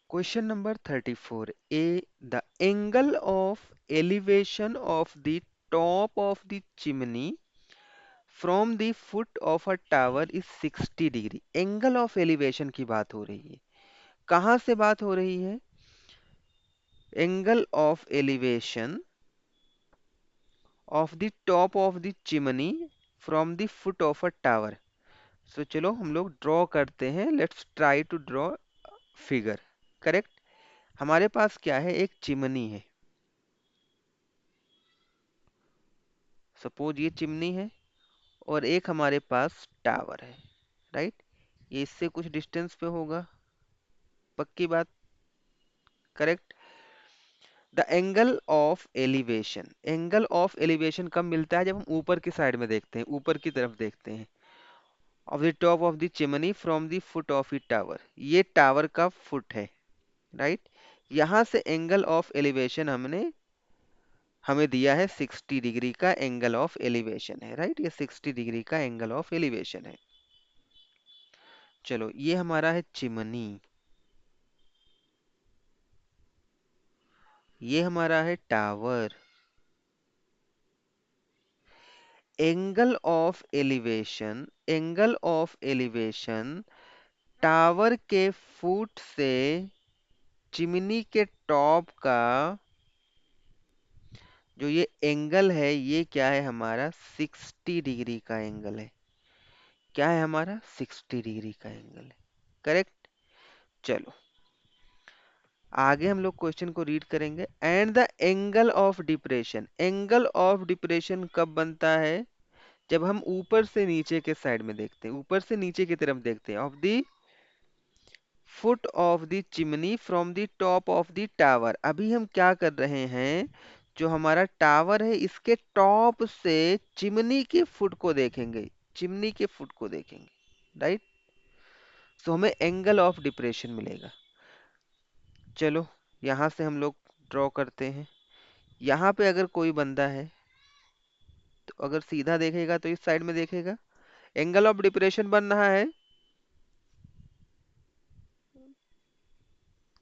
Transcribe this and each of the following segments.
Question number 34. The angle of elevation of the top of the chimney from the foot of a tower is 60 degree. Angle of elevation की बात हो रही है. कहाँ से बात हो रही है? Angle of elevation of the top of the chimney from the foot of a tower. So चलो हम लोग ड्रॉ करते हैं. Let's try to draw figure. Correct. हमारे पास क्या है? एक चिमनी है. सपोज ये चिमनी है और एक हमारे पास टावर है. राइट. ये इससे कुछ डिस्टेंस पे होगा. पक्की बात. Correct. The angle of elevation. Angle of elevation कब मिलता है? जब हम ऊपर की साइड में देखते हैं, ऊपर की तरफ देखते हैं. Of the top of the chimney from the foot of the tower. ये टावर का फुट है. राइट. यहाँ से एंगल ऑफ एलिवेशन हमें दिया है 60 डिग्री का एंगल ऑफ एलिवेशन है. राइट. ये 60 डिग्री का एंगल ऑफ एलिवेशन है. चलो ये हमारा है चिमनी. ये हमारा है tower. Angle of elevation. Angle of elevation tower के फुट से चिमनी के टॉप का जो ये एंगल है, ये क्या है हमारा? 60 डिग्री का एंगल है. क्या है हमारा? 60 डिग्री का एंगल है. करेक्ट. चलो आगे हम लोग क्वेश्चन को रीड करेंगे. And the angle of depression. Angle of depression कब बनता है? जब हम ऊपर से नीचे के साइड में देखते हैं, ऊपर से नीचे की तरफ देखते हैं. Of the foot of the chimney from the top of the tower. अभी हम क्या कर रहे हैं? जो हमारा टावर है इसके टॉप से चिमनी के फुट को देखेंगे. चिमनी के फुट को देखेंगे. राइट. सो हमें एंगल ऑफ डिप्रेशन मिलेगा. चलो यहां से हम लोग ड्रॉ करते हैं. यहाँ पे अगर कोई बंदा है तो अगर सीधा देखेगा तो इस साइड में देखेगा. एंगल ऑफ डिप्रेशन बन रहा है.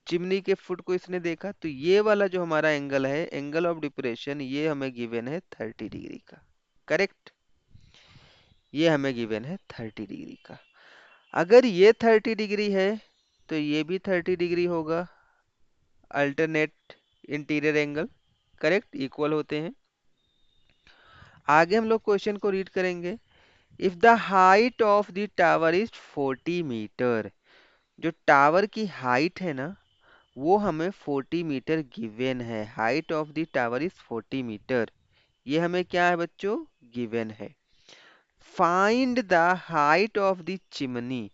चिमनी के फुट को इसने देखा तो ये वाला जो हमारा एंगल है, एंगल ऑफ डिप्रेशन, ये हमें गिवन है 30 डिग्री का. करेक्ट. ये हमें गिवन है 30 डिग्री का. अगर ये 30 डिग्री है तो ये भी 30 डिग्री होगा. Alternate interior angle. Correct. Equal होते हैं. आगे हम लोग क्वेश्चन को रीड करेंगे. If the height of the tower is 40 metre. जो टावर की हाइट है ना, वो हमें 40 मीटर गिवन है. Height of the tower is 40 metre. ये हमें क्या है बच्चों? गिवन है. Find the height of the chimney.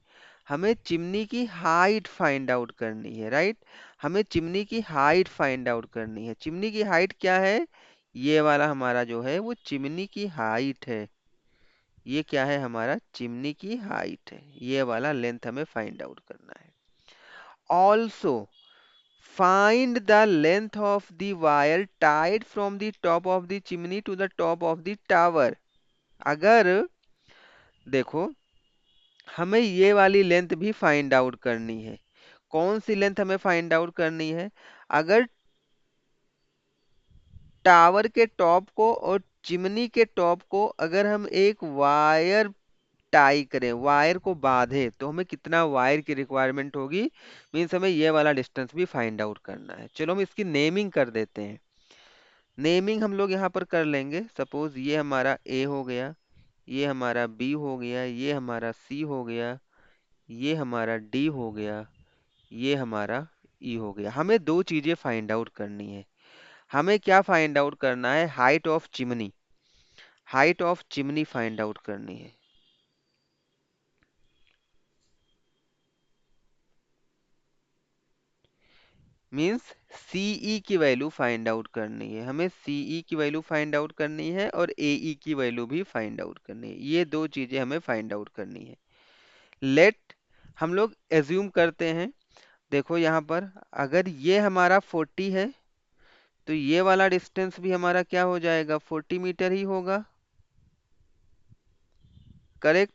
हमें चिमनी की हाइट फाइंड आउट करनी है. राइट. हमें चिमनी की हाइट फाइंड आउट करनी है. चिमनी की हाइट क्या है? ये वाला हमारा जो है वो चिमनी की हाइट है. ये क्या है हमारा? चिमनी की हाइट है. ये वाला लेंथ हमें फाइंड आउट करना है. Also find the length of the wire tied from the top of the chimney to the top of the tower. अगर देखो हमें ये वाली लेंथ भी फाइंड आउट करनी है. कौन सी लेंथ हमें फाइंड आउट करनी है? अगर टावर के टॉप को और चिमनी के टॉप को अगर हम एक वायर टाई करें, वायर को बांधे, तो हमें कितना वायर की रिक्वायरमेंट होगी? मीन्स हमें ये वाला डिस्टेंस भी फाइंड आउट करना है. चलो हम इसकी नेमिंग कर देते हैं. नेमिंग हम लोग यहाँ पर कर लेंगे. सपोज ये हमारा ए हो गया, ये हमारा बी हो गया, ये हमारा सी हो गया, ये हमारा डी हो गया, ये हमारा ई हो गया. हमें दो चीजें फाइंड आउट करनी है. हमें क्या फाइंड आउट करना है? Height of chimney. Height of chimney find out करनी है. मीन्स सीई की वैल्यू फाइंड आउट करनी है. हमें सीई की वैल्यू फाइंड आउट करनी है और एई की वैल्यू भी फाइंड आउट करनी है. ये दो चीजें हमें फाइंड आउट करनी है. लेट हम लोग एज्यूम करते हैं. देखो यहाँ पर अगर ये हमारा 40 है तो ये वाला डिस्टेंस भी हमारा क्या हो जाएगा? 40 मीटर ही होगा. करेक्ट.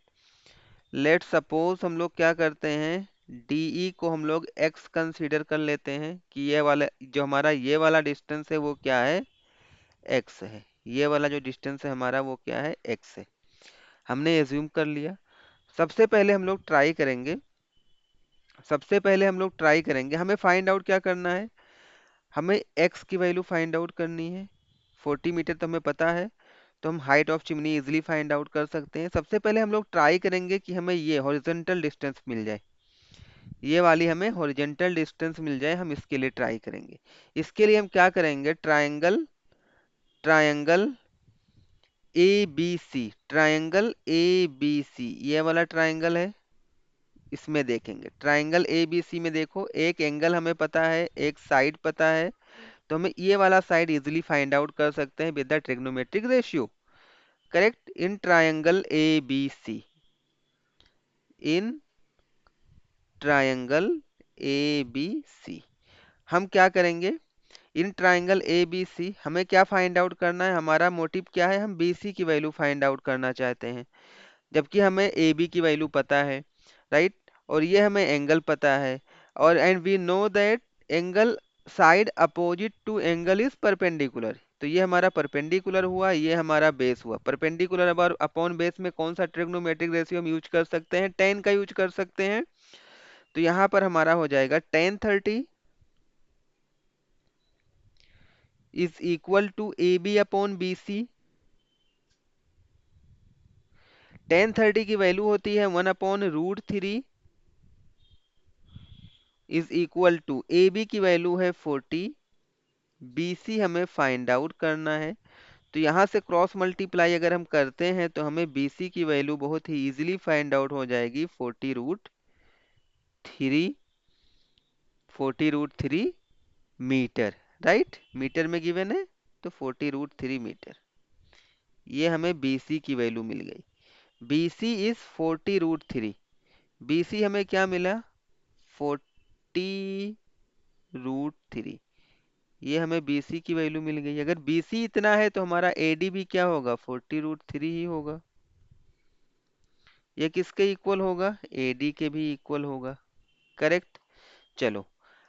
लेट सपोज हम लोग क्या करते हैं? DE को हम लोग x कंसीडर कर लेते हैं कि ये वाला जो हमारा ये वाला डिस्टेंस है वो क्या है, x है। ये वाला जो डिस्टेंस है हमारा वो क्या है, x है। हमने एज्यूम कर लिया। सबसे पहले हम लोग ट्राई करेंगे, हमें फाइंड आउट क्या करना है, हमें x की वैल्यू फाइंड आउट करनी है। 40 मीटर तो हमें पता है, तो हम height of chimney easily find out कर सकते हैं। सबसे पहले हम लोग ट्राई करेंगे कि हमें ये हॉरिजॉन्टल डिस्टेंस मिल जाए, ये वाली हमें हॉरिजॉन्टल डिस्टेंस मिल जाए, हम इसके लिए ट्राई करेंगे। इसके लिए हम क्या करेंगे, triangle triangle A B C, triangle A B C, ये वाला ट्रायंगल है, इसमें देखेंगे। ट्रायंगल ए बी सी में देखो, एक एंगल हमें पता है, एक साइड पता है, तो हमें ये वाला साइड इजीली फाइंड आउट कर सकते हैं with the trigonometric ratio. Correct. In triangle A B C, in triangle A B C, हम क्या करेंगे, इन ट्रायंगल ए बी सी हमें क्या फाइंड आउट करना है, हमारा मोटिव क्या है, हम बी सी की वैल्यू फाइंड आउट करना चाहते हैं, जबकि हमें ए बी की वैल्यू पता है, राइट। और ये हमें एंगल पता है, और and we know that angle side opposite to angle is perpendicular. तो ये हमारा परपेंडिकुलर हुआ, ये हमारा बेस हुआ। परपेंडिकुलर अब अपॉन बेस में कौन सा ट्रिग्नोमेट्रिक रेशियो हम यूज कर सकते हैं, टेन का यूज कर सकते हैं। तो यहाँ पर हमारा हो जाएगा tan 30 is equal to A B upon B C. tan 30 की वैल्यू होती है 1/√3 is equal to A B की वैल्यू है 40, बी सी हमें फाइंड आउट करना है। तो यहाँ से क्रॉस मल्टीप्लाई अगर हम करते हैं तो हमें बी सी की वैल्यू बहुत ही इजीली फाइंड आउट हो जाएगी, 40√3, 40√3 मीटर, राइट। मीटर में गिवन है, तो 40√3 मीटर, ये हमें बी सी की वैल्यू मिल गई। B C is 40√3, B C हमें क्या मिला, 40√3, ये हमें बी सी की वैल्यू मिल गई। अगर बी सी इतना है तो हमारा ए डी भी क्या होगा, 40√3 ही होगा। ये किसके इक्वल होगा, ए डी के भी इक्वल होगा। करेक्ट। चलो,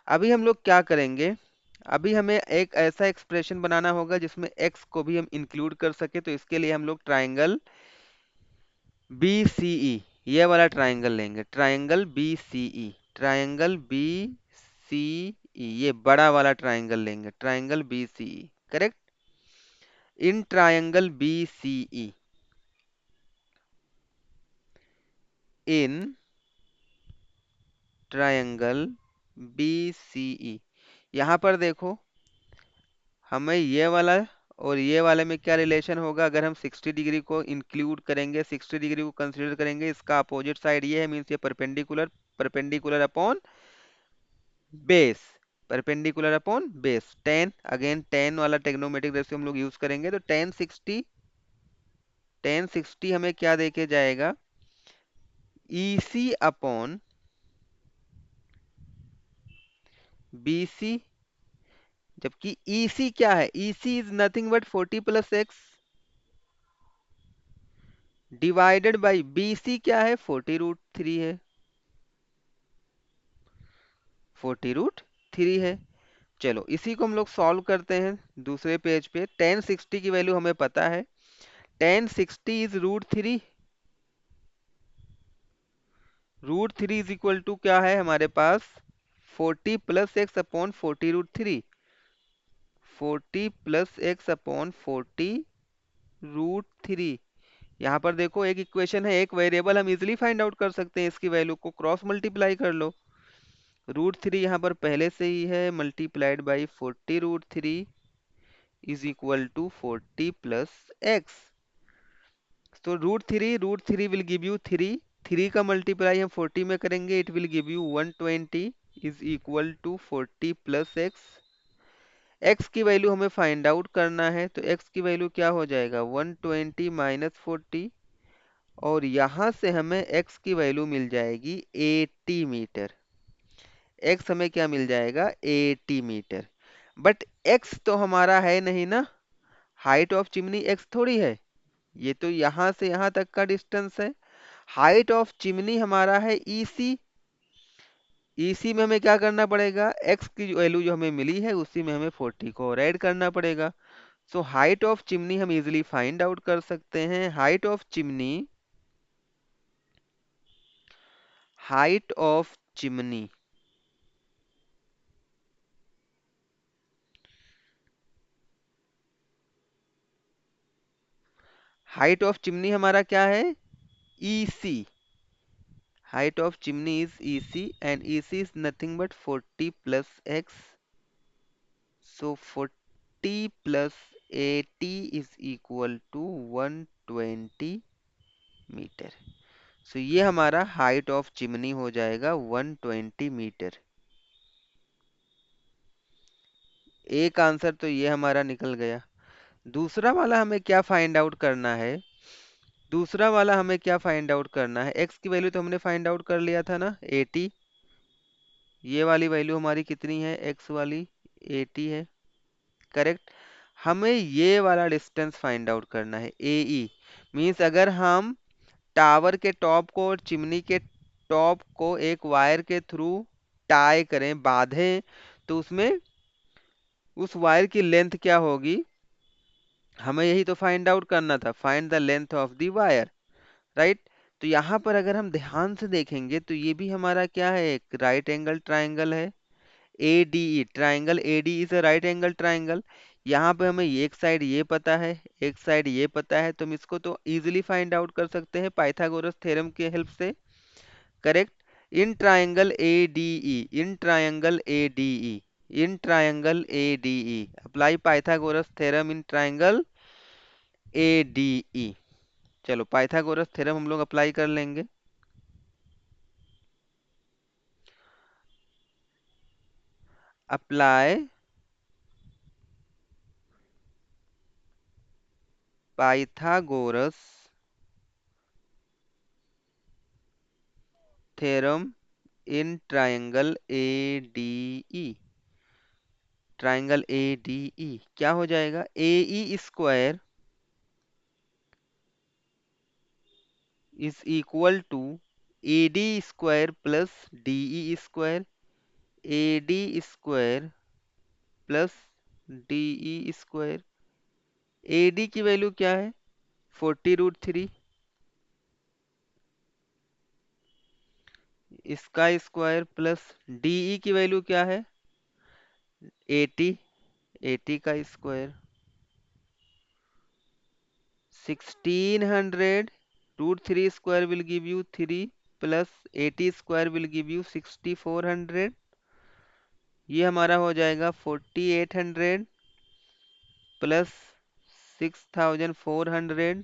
अभी हम लोग क्या करेंगे, अभी हमें एक ऐसा एक्सप्रेशन बनाना होगा जिसमें x को भी हम इंक्लूड कर सके। तो इसके लिए हम लोग ट्राइंगल बी सी ई, ये वाला ट्राइंगल लेंगे, triangle B C E, triangle B C E, ये बड़ा वाला ट्राइंगल लेंगे, triangle B C E. Correct. इन ट्राइंगल बी सी ई, इन ट्राइंगल बी सी ई, यहाँ पर देखो, हमें ये वाला और ये वाले में क्या रिलेशन होगा, अगर हम 60 डिग्री को इंक्लूड करेंगे, 60 डिग्री को कंसीडर करेंगे, इसका अपोजिट साइड ये है, मीन्स ये perpendicular, perpendicular upon base, perpendicular upon base. Ten, again ten वाला टेक्नोमेट्रिक रेशियो हम लोग यूज करेंगे, तो टेन सिक्सटी हमें क्या देके जाएगा, ई सी अपॉन बी सी, जबकि ई सी क्या है, E C is nothing but 40 + x divided by B C क्या है, 40√3 है, 40√3 है। चलो इसी को हम लोग सॉल्व करते हैं दूसरे पेज पे। tan 60 की वैल्यू हमें पता है, tan 60 is √3, √3 is equal to क्या है हमारे पास, 40 + x अपॉन 40√3, 40 + x अपॉन 40√3। यहाँ पर देखो एक इक्वेशन है, एक वेरिएबल, हम इजिली फाइंड आउट कर सकते हैं इसकी वैल्यू को, क्रॉस मल्टीप्लाई कर लो। √3 यहाँ पर पहले से ही है, multiplied by 40√3 is equal to 40 + x। तो √3 विल गिव यू 3, 3 का मल्टीप्लाई हम 40 में करेंगे, it will give you 120 is equal to 40 + x। x की वैल्यू हमें फाइंड आउट करना है, तो x की वैल्यू क्या हो जाएगा, 120 - 40, और यहाँ से हमें x की वैल्यू मिल जाएगी 80 मीटर। x हमें क्या मिल जाएगा, 80 मीटर। बट x तो हमारा है नहीं ना, हाइट ऑफ चिमनी x थोड़ी है, ये तो यहाँ से यहाँ तक का डिस्टेंस है। हाइट ऑफ चिमनी हमारा है ई सी, इसी में हमें क्या करना पड़ेगा, एक्स की वैल्यू जो हमें मिली है उसी में हमें 40 को और ऐड करना पड़ेगा। सो हाइट ऑफ चिमनी हम इजीली फाइंड आउट कर सकते हैं। Height of chimney height of chimney हमारा क्या है, EC। Height of chimney is EC and EC is nothing but 40 plus x। So 40 plus 80 is equal to 120 metre. So ये हमारा height of chimney हो जाएगा 120 मीटर। एक आंसर तो ये हमारा निकल गया। दूसरा वाला हमें क्या फाइंड आउट करना है, दूसरा वाला हमें क्या फाइंड आउट करना है, x की वैल्यू तो हमने फाइंड आउट कर लिया था ना 80। ये वाली वैल्यू हमारी कितनी है, x वाली 80 है, करेक्ट। हमें ये वाला डिस्टेंस फाइंड आउट करना है AE। मीन्स अगर हम टावर के टॉप को और चिमनी के टॉप को एक वायर के थ्रू टाई करें, बांधें, तो उसमें उस वायर की लेंथ क्या होगी, हमें यही तो फाइंड आउट करना था, find the length of the wire, right. तो यहाँ पर अगर हम ध्यान से देखेंगे तो ये भी हमारा क्या है, एक राइट एंगल ट्राइंगल है। ADE triangle, AD is a right angle triangle. यहाँ पे हमें एक साइड ये पता है, एक साइड ये पता है, तो हम इसको तो इजीली फाइंड आउट कर सकते हैं पाइथागोरस थ्योरम के हेल्प से, correct. In triangle ADE, in triangle ADE, in triangle ADE apply Pythagoras theorem in triangle ADE। चलो पाइथागोरस थ्योरम हम लोग अप्लाई कर लेंगे। Apply Pythagoras theorem in triangle ADE। Triangle ADE क्या हो जाएगा, AE square is equal to AD square plus DE square. AD square plus DE square. AD की value क्या है, 40√3। इसका स्क्वायर प्लस DE की वैल्यू क्या है, 80। 80 का square 1600। √3 will give you 3 plus 80 square will give you 6400। ये हमारा हो जाएगा 4800 प्लस 6400।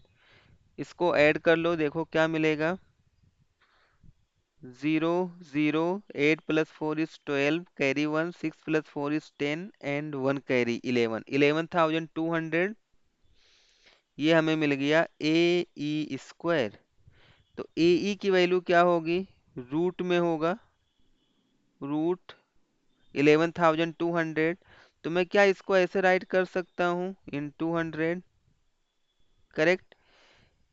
इसको ऐड कर लो, देखो क्या मिलेगा, 0 0 8 plus 4 is 12, carry 1, 6 plus 4 is 10 and 1 carry 11 ये हमें मिल गया AE स्क्वायर। तो AE की वैल्यू क्या होगी, रूट में होगा, रूट 11,200। तो मैं क्या इसको ऐसे राइट कर सकता हूँ, इन 200, करेक्ट।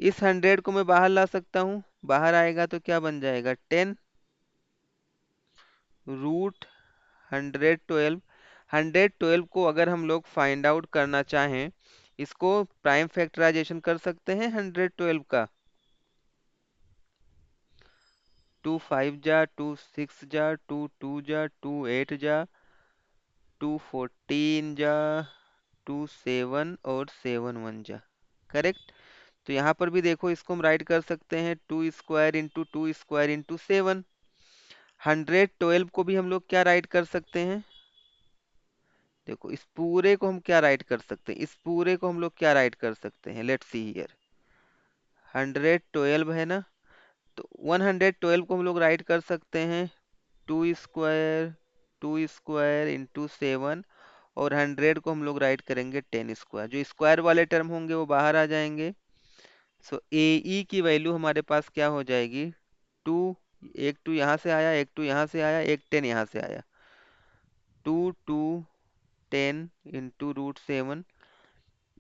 इस 100 को मैं बाहर ला सकता हूँ, बाहर आएगा तो क्या बन जाएगा, 10 रूट 112। 112 को अगर हम लोग फाइंड आउट करना चाहें, इसको प्राइम फैक्टराइजेशन कर सकते हैं 112 का। 2 5 जा, 2 6 जा, 2 2 जा, 2 8 जा, 2 14 जा, 2 7 और 7 1 जा, करेक्ट। तो यहाँ पर भी देखो, इसको हम राइट कर सकते हैं 2 स्क्वायर इंटू 2 स्क्वायर इंटू 7। 112 को भी हम लोग क्या राइट कर सकते हैं, देखो इस पूरे को हम क्या राइट कर सकते हैं, इस पूरे को हम लोग क्या राइट कर सकते हैं, लेट्स सी हियर। 112 है ना, तो 112 को हम लोग राइट कर सकते हैं 2 स्क्वायर इंटू 7, और 100 को हम लोग राइट करेंगे 10 स्क्वायर। जो स्क्वायर वाले टर्म होंगे वो बाहर आ जाएंगे। सो AE की वैल्यू हमारे पास क्या हो जाएगी, 2, एक 2 यहाँ से आया, एक 2 यहाँ से आया, एक 10 यहाँ से आया, 2 2 10 into √7।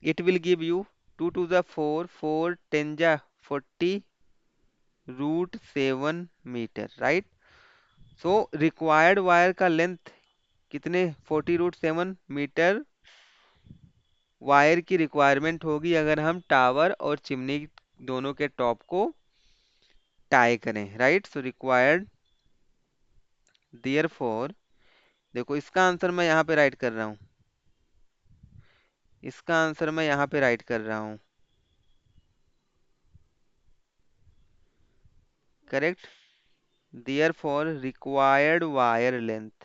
It will give you 2 2 जा 4, 4 10 जा 40 √7 metre, right. So required wire का लेंथ कितने 40√7 मीटर वायर की रिक्वायरमेंट होगी अगर हम टावर और चिमनी दोनों के टॉप को टाई करें, राइट। सो रिक्वायर्ड देयरफॉर, देखो इसका आंसर मैं यहाँ पे राइट कर रहा हूँ, इसका आंसर मैं यहाँ पे राइट कर रहा हूँ, correct. Therefore required wire length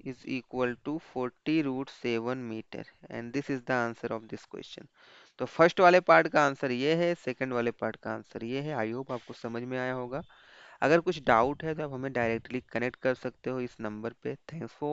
is equal to 40√7 metre and this is the answer of this question. तो फर्स्ट वाले पार्ट का आंसर ये है, सेकंड वाले पार्ट का आंसर ये है। आई होप आपको समझ में आया होगा। अगर कुछ डाउट है तो आप हमें डायरेक्टली कनेक्ट कर सकते हो इस नंबर पे। Thanks for